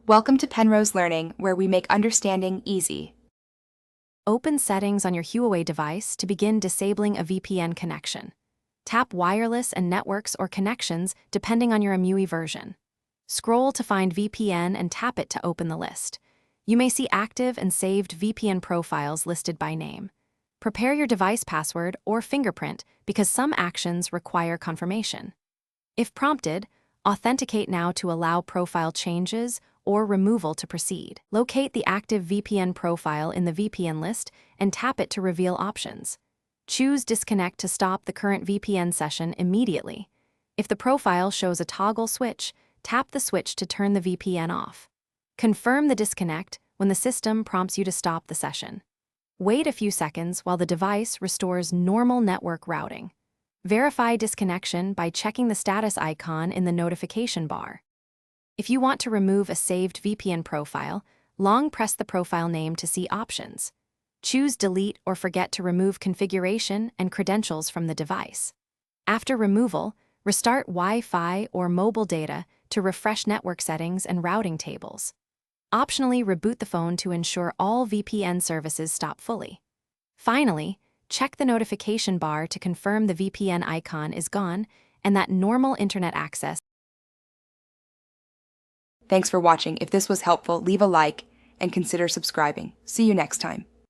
Welcome to Penrose Learning, where we make understanding easy. Open Settings on your Huawei device to begin disabling a VPN connection. Tap Wireless and Networks or Connections depending on your MUI version. Scroll to find VPN and tap it to open the list. You may see active and saved VPN profiles listed by name. Prepare your device password or fingerprint because some actions require confirmation. If prompted, authenticate now to allow profile changes or removal to proceed. Locate the active VPN profile in the VPN list and tap it to reveal options. Choose Disconnect to stop the current VPN session immediately. If the profile shows a toggle switch, tap the switch to turn the VPN off. Confirm the disconnect when the system prompts you to stop the session. Wait a few seconds while the device restores normal network routing. Verify disconnection by checking the status icon in the notification bar. If you want to remove a saved VPN profile, long press the profile name to see options. Choose Delete or Forget to remove configuration and credentials from the device. After removal, restart Wi-Fi or mobile data to refresh network settings and routing tables. Optionally, reboot the phone to ensure all VPN services stop fully. Finally, check the notification bar to confirm the VPN icon is gone and that normal internet access. Thanks for watching. If this was helpful, leave a like and consider subscribing. See you next time.